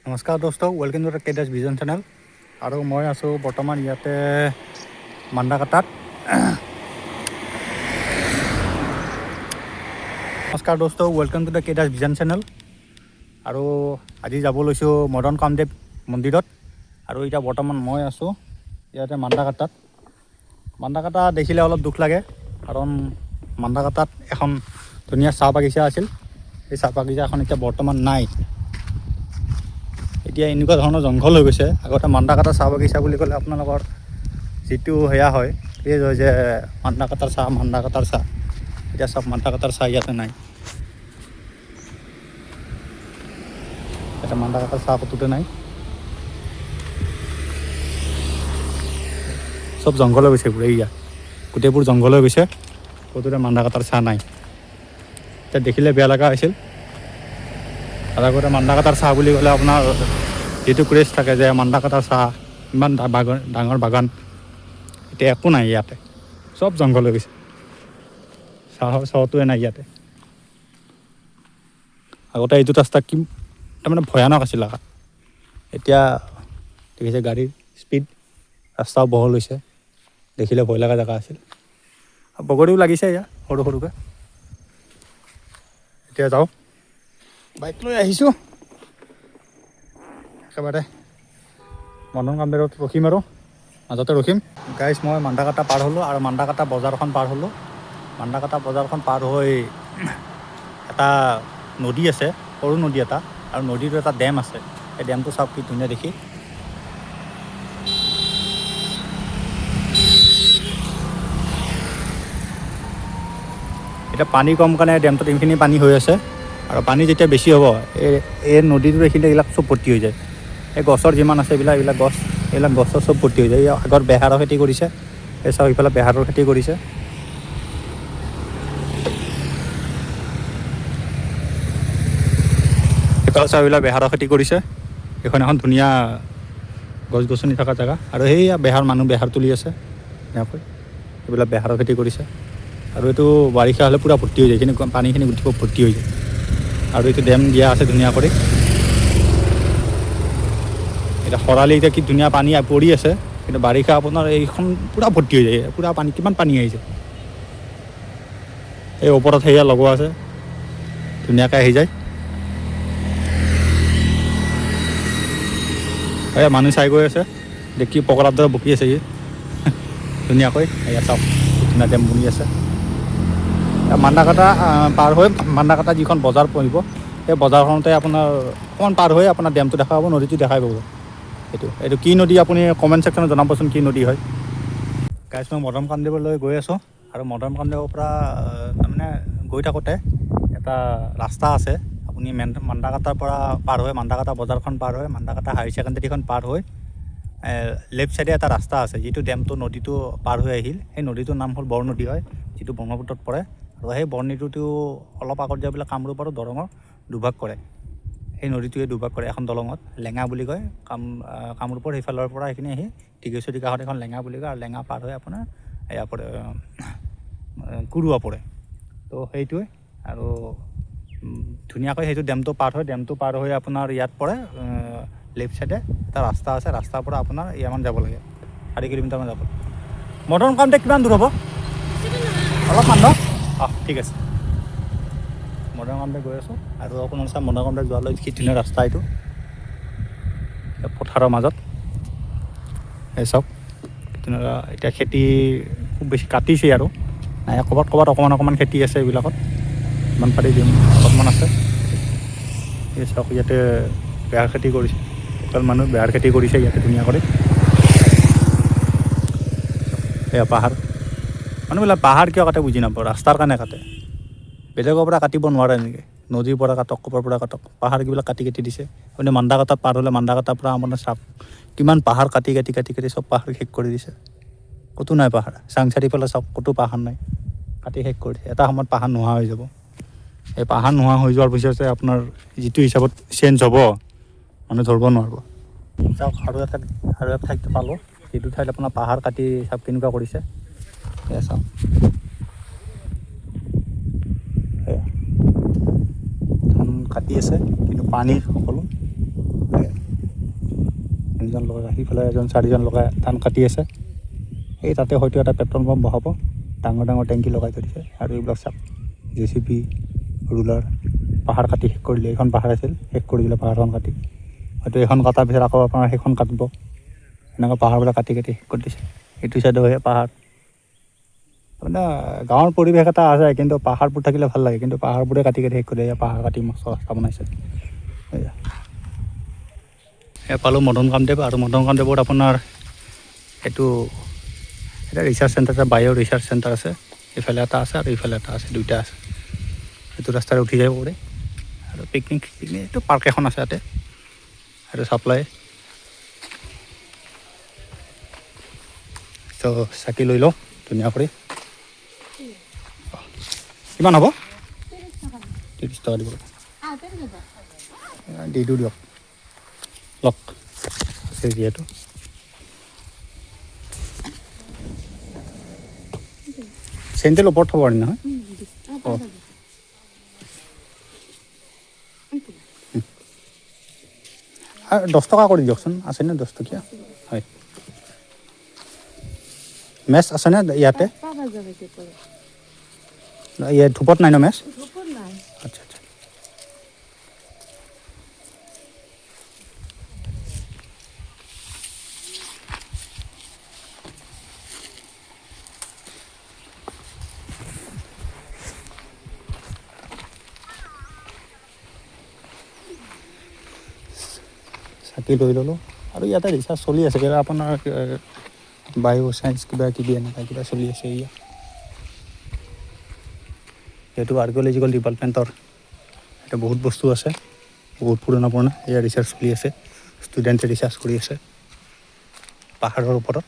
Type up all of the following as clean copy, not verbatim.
নমস্কাৰ দোস্ত, welcome to the কেডাছ ভিজন চেনেল। আৰু মই আছোঁ বৰ্তমান ইয়াতে মান্দাকাটাত। নমস্কাৰ দোস্ত, ৱেলকাম টু দ্য কেডাছ ভিজন চেনেল। আৰু আজি যাব লৈছোঁ মদন কামদেৱ মন্দিৰত। আৰু এতিয়া বৰ্তমান মই আছোঁ ইয়াতে মান্দাকাটাত। মান্দাকাটা দেখিলে অলপ দুখ লাগে, কাৰণ মান্দাকাটাত এখন ধুনীয়া চাহ বাগিচা আছিল। এই চাহ বাগিচাখন এতিয়া বৰ্তমান নাই। এতিয়া এনেকুৱা ধৰণৰ জংঘল হৈ গৈছে। আগতে মান্দাকাটা চাহ বাগিচা বুলি ক'লে আপোনালোকৰ যিটো সেয়া হয়, এই হয় যে মান্দাকাটাৰ চাহ। এতিয়া চব মান্দাকাটাৰ চাহ ইয়াতে নাই। এতিয়া মান্দাকাটাৰ চাহ ক'তোতে নাই, চব জংঘল হৈ গৈছে। গোটেইবোৰ জংঘল হৈ গৈছে, ক'তোতে মান্দাকাটাৰ চাহ নাই। এতিয়া দেখিলে বেয়া লগা হৈছিল। আৰু আগতে মান্দাকাটাৰ চাহ বুলি ক'লে আপোনাৰ যিটো ক্ৰেজ থাকে যে মান্দাকাটাৰ চাহ ইমান ডাঙৰ বাগান, এতিয়া একো নাই ইয়াতে, চব জংঘল হৈ গৈছে। চাহৰ চহটোৱে নাই ইয়াতে। আগতে এইটো ৰাস্তা কি তাৰমানে ভয়ানক আছিল। এতিয়া দেখিছে গাড়ীৰ স্পীড, ৰাস্তাও বহল হৈছে, দেখিলে ভয় লগা জেগা আছিল। বগৰীও লাগিছে ইয়াত সৰু সৰুকৈ। এতিয়া যাওঁ, বাইক লৈ আহিছোঁ একেবাৰে মদন কামদেৱত ৰখিম। আৰু মাজতে ৰখিম। গাইজ, মই মান্দাকাটা পাৰ হ'লোঁ আৰু মান্দাকাটা বজাৰখন পাৰ হ'লোঁ। মান্দাকাটা বজাৰখন পাৰ হৈ এটা নদী আছে, সৰু নদী এটা, আৰু নদীটো এটা ডেম আছে। সেই ডেমটো চাওক কি ধুনীয়া দেখি। এতিয়া পানী কম কাৰণে ডেমটোত এইখিনি পানী হৈ আছে। আৰু পানী যেতিয়া বেছি হ'ব, এই নদীটোৰ এইবিলাক চব ভৰ্তি হৈ যায়। এই গছৰ যিমান আছে এইবিলাক গছৰ চব ভৰ্তি হৈ যায়। আগত বেহাৰৰ খেতি কৰিছে, এই চাওক ইফালে বেহাৰৰ খেতি কৰিছে। এইফালে চাওক এইবিলাক বেহাৰৰ খেতি কৰিছে। এইখন এখন ধুনীয়া গছ গছনি থকা জেগা। আৰু সেইয়া মানুহ বেহাৰ তুলি আছে ধুনীয়াকৈ। এইবিলাক বেহাৰৰ খেতি কৰিছে। আৰু এইটো বাৰিষা হ'লে পূৰা ভৰ্তি হৈ যায়, এইখিনি পানীখিনি উঠিব ভৰ্তি হৈ যায়। আৰু এইটো ডেম দিয়া আছে ধুনীয়া কৰি। এতিয়া খৰালি এতিয়া কি ধুনীয়া পানী পৰি আছে, কিন্তু বাৰিষা আপোনাৰ এইখন পূৰা ভৰ্তি হৈ যায়। পূৰা পানী, কিমান পানী আহিছে। এই ওপৰত সেয়া লগোৱা আছে, ধুনীয়াকৈ আহি যায়। এই মানুহ চাই গৈ আছে, দেখি পকৰাৰ দৰে বকি আছে ধুনীয়াকৈ। এয়া চাওক ধুনীয়া ডেম বনি আছে। মান্দাকাটা পাৰ হৈ মান্দাকাটা যিখন বজাৰ পৰিব, সেই বজাৰখনতে আপোনাৰ অকণমান পাৰ হৈ আপোনাৰ ডেমটো দেখা পাব, নদীটো দেখাই পাব। এইটো কি নদী আপুনি কমেণ্ট ছেকশ্যনত জনাবচোন, কি নদী হয়। গাইজ, মই মদন কামদেৱলৈ গৈ আছোঁ। আৰু মদন কামদেৱৰ পৰা তাৰমানে গৈ থাকোঁতে এটা ৰাস্তা আছে। আপুনি মান্দাকাটাৰ পৰা পাৰ হৈ, মান্দাকাটা বজাৰখন পাৰ হৈ, মান্দাকাটা হায়াৰ ছেকেণ্ডেৰীখন পাৰ হৈ লেফ্ট ছাইডে এটা ৰাস্তা আছে, যিটো ডেমটো নদীটো পাৰ হৈ আহিল। সেই নদীটোৰ নাম হ'ল বৰনদী হয়, যিটো ব্ৰহ্মপুত্ৰত পৰে। আৰু সেই বৰনদীটো অলপ আগত যাবলৈ কামৰূপ আৰু দৰঙৰ দুভাগ কৰে। সেই নদীটোৱে দুভাগ কৰে এখন দলঙত, লেঙা বুলি কয়। কামৰূপৰ সেইফালৰ পৰা সেইখিনি আহি টিগেশ্বৰী কাষত এখন লেঙা বুলি কয়। আৰু লেঙা পাৰ হৈ আপোনাৰ এয়া পৰে কুৰুৱা পৰে। তো সেইটোৱে। আৰু ধুনীয়াকৈ সেইটো ডেমটো পাৰ হৈ আপোনাৰ ইয়াত পৰে। লেফ্ট ছাইডে এটা ৰাস্তা আছে, ৰাস্তাৰ পৰা আপোনাৰ ইয়ামান যাব লাগে, 4 কিলোমিটাৰমান যাব। মদন কামদেৱ কিমান দূৰ হ'ব? অলপমান ন? ঠিক আছে। মদন কামদেৱ গৈ আছোঁ। আৰু আপোনাৰ চাওক মদন কামদেৱ যোৱালৈ কি ধুনীয়া ৰাস্তা। এইটো পথাৰৰ মাজত, এই চাওক ধুনীয়া। এতিয়া খেতি খুব বেছি কাটিছে আৰু নাই, ক'ৰবাত অকণমান খেতি আছে। এইবিলাকত ইমান পাৰি দিম অলপমান আছে। এই চাওক ইয়াতে বেহাৰ খেতি কৰিছে, লোকেল মানুহ বেহাৰ খেতি কৰিছে ইয়াতে ধুনীয়া কৰি। এয়া পাহাৰ, মানুহবিলাক পাহাৰ কিয় কাটে বুজি নাপাওঁ। ৰাস্তাৰ কাৰণে কাটে, বেলেগৰ পৰা কাটিব নোৱাৰে নেকি? নদীৰ পৰা কাটক, ক'ৰবাৰ পৰা কাটক, পাহাৰবিলাক কাটি দিছে। আপুনি মান্দাকাটাত পাৰ হ'লে মান্দাকাটাৰ পৰা আপোনাৰ চাওক কিমান পাহাৰ কাটি চব পাহাৰ শেষ কৰি দিছে। ক'তো নাই পাহাৰ। চাংচাৰিফালে চাওক, ক'তো পাহাৰ নাই, কাটি শেষ কৰি দিছে। এটা সময়ত পাহাৰ নোহোৱা হৈ যাব। এই পাহাৰ নোহোৱা হৈ যোৱাৰ পিছতে আপোনাৰ যিটো হিচাপত চেঞ্জ হ'ব, মানুহে ধৰিব নোৱাৰিব। চাওক আৰু এটা ঠাইত পালোঁ, যিটো ঠাইত আপোনাৰ পাহাৰ কাটি চাওক কেনেকুৱা কৰিছে। এয়া চাওক, ধান কাটি আছে, কিন্তু পানী সকলো তিনিজন লগাই, সিফালে এজন চাৰিজন লগাই ধান কাটি আছে। এই তাতে হয়তো এটা পেট্ৰল পাম্প বহাব, ডাঙৰ ডাঙৰ টেংকি লগাই থৈ দিছে। আৰু এইবিলাক চাওক JCB ৰুলাৰ, পাহাৰ কাটি শেষ কৰি দিলে। এইখন পাহাৰ আছিল, শেষ কৰি দিলে পাহাৰখন কাটি। হয়তো এইখন কটাৰ পিছত আকৌ আপোনাৰ সেইখন কাটিব। এনেকৈ পাহাৰবিলাক কাটি কাটি শেষ কৰি দিছে। এইটো চাইডে হয় পাহাৰ। মানে গাঁৱৰ পৰিৱেশ এটা আছে, কিন্তু পাহাৰবোৰ থাকিলে ভাল লাগে, কিন্তু পাহাৰবোৰে কাটি কাটি শেষ কৰি দিয়ে। পাহাৰ কাটি মস্ত ৰাস্তা বনাইছে। এয়া পালোঁ মদন কামদেৱ। আৰু মদন কামদেৱত আপোনাৰ এইটো এটা ৰিচাৰ্চ চেণ্টাৰ আছে, বায়' ৰিচাৰ্চ চেণ্টাৰ আছে। এইফালে এটা আছে আৰু এইফালে এটা আছে, দুইটা আছে। এইটো ৰাস্তাৰে উঠি যাব পাৰে। আৰু পিকনিক এইটো পাৰ্ক এখন আছে ইয়াতে। আৰু চাপ্লাই তো চাকি লৈ লওঁ ধুনীয়া কৰি। কিমান হ'ব? 30 টকা দিব। দি দিওঁ দিয়ক, লওক আছে যিহেতু। চেণ্ডেল ওপৰত থ'ব পাৰি নহয়? অঁ, আৰু 10 টকা কৰি দিয়কচোন। আছেনে 10 টকীয়া? হয়। মেচ আছেনে ইয়াতে? ইয়াত ধূপত নাই ন মেচ? আচ্ছা আচ্ছা। চাকি লৈ ল'লোঁ। আৰু ইয়াতে ৰিচাৰ্জ চলি আছে, কিবা আপোনাৰ বায়ো চায়েন্স কিবা কিবি এনেকুৱা কিবা চলি আছে। ইয়াত যিহেতু আৰ্কিঅ'লজিকেল ডিপাৰ্টমেণ্টৰ এটা বহুত বস্তু আছে, বহুত পুৰণা পুৰণা। এয়া ৰিচাৰ্চ চলি আছে, ষ্টুডেণ্টে ৰিচাৰ্চ কৰি আছে পাহাৰৰ ওপৰত।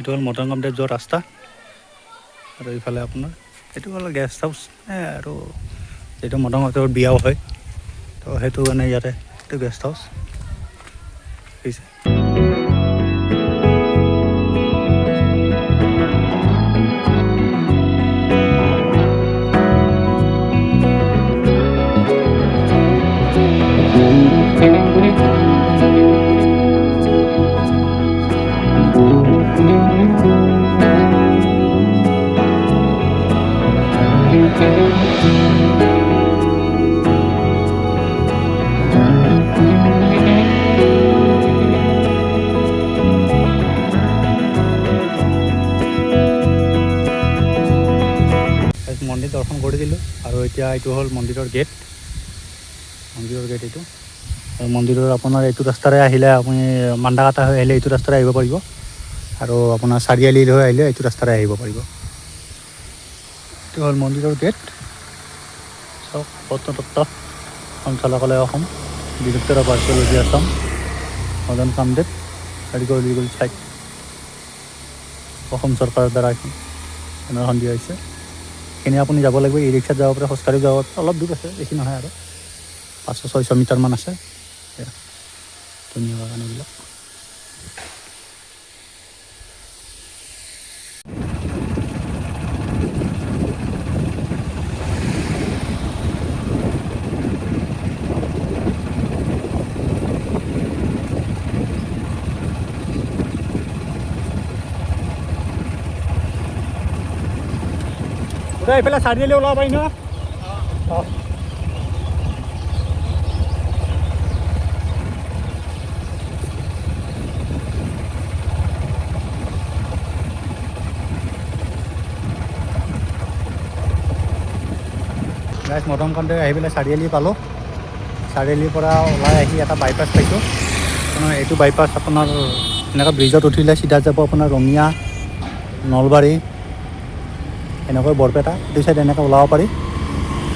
এইটো হ'ল মদন কামদেৱ যোৱা ৰাস্তা আৰু এইফালে আপোনাৰ এইটো হ'ল গেষ্ট হাউচ আৰু যিটো মদন কামদেৱৰ বিয়াও হয় তো সেইটো কাৰণে ইয়াতে এইটো গেষ্ট হাউচ হৈছে। মন্দিৰ দৰ্শন কৰি দিলোঁ আৰু এতিয়া এইটো হ'ল মন্দিৰৰ গেট এইটো আৰু মন্দিৰৰ আপোনাৰ এইটো ৰাস্তাৰে আহিলে আপুনি মান্দাকাটা হৈ আহিলে এইটো ৰাস্তাৰে আহিব পাৰিব আৰু আপোনাৰ চাৰিআলিৰ হৈ আহিলে এইটো ৰাস্তাৰে আহিব পাৰিব। এইটো হ'ল মন্দিৰৰ গেট। চাওক প্ৰত্নতত্ত্ব সঞ্চালকালয় Assam director of archaeology Assam Madan Kamdev কাৰিকৰ লিগেল চাইট অসম চৰকাৰৰ দ্বাৰা এখন দিয়া হৈছে। এইখিনি আপুনি যাব লাগিব, ই ৰিক্সাত যাব পাৰে, খোজকাঢ়ি যাব পাৰে, অলপ দূৰ আছে, বেছি নহয় আৰু 500-600 মিটাৰমান আছে। ধুনীয়া বাগান এইবিলাক। এইফালে চাৰিআলি ওলাব পাৰি ন? অঁ গাইজ মদন কামদেৱ আহি পেলাই চাৰিআলি পালোঁ। চাৰিআলিৰ পৰা ওলাই আহি এটা বাইপাছ পাইছোঁ। আপোনাৰ এইটো বাইপাছ আপোনাৰ এনেকুৱা ব্ৰিজত উঠিলে চিধা যাব আপোনাৰ ৰঙিয়া, নলবাৰী, এনেকৈ বৰপেটা এইটো চাইড এনেকৈ ওলাব পাৰি।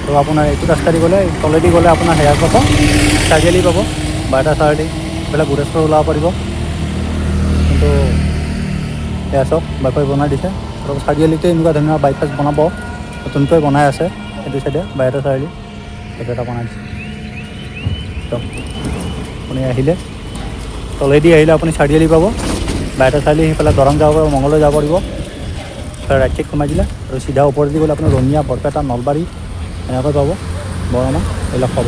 তো আপোনাৰ এইটো ৰাস্তা দি গ'লে তলেদি গ'লে আপোনাৰ হেয়াৰ পাব, চাৰিআলি পাব, বাইটা চাৰিআলি এইবিলাক গোটেশ্বৰ ওলাব পাৰিব। কিন্তু এয়া চাওক বাইপাছ বনাই দিছে আৰু চাৰিআলিতে এনেকুৱা ধৰণৰ বাইপাছ বনাব, নতুনকৈ বনাই আছে। এইটো চাইডে বাইটা চাৰিআলি সেইটো এটা বনাই দিছে। চাওক আপুনি আহিলে তলেদি আহিলে আপুনি চাৰিআলি পাব, বাইটা চাৰিআলি সেইফালে দৰং যাব পাৰিব, মংগলদৈ যাব পাৰিব। ৰাইট চাইড সোমাই দিলে আৰু চিধা ওপৰেদি গ'লে আপোনাৰ ৰঙিয়া, বৰপেটা, নলবাৰী এনেকৈ পাব, বৰমা এইবিলাক পাব।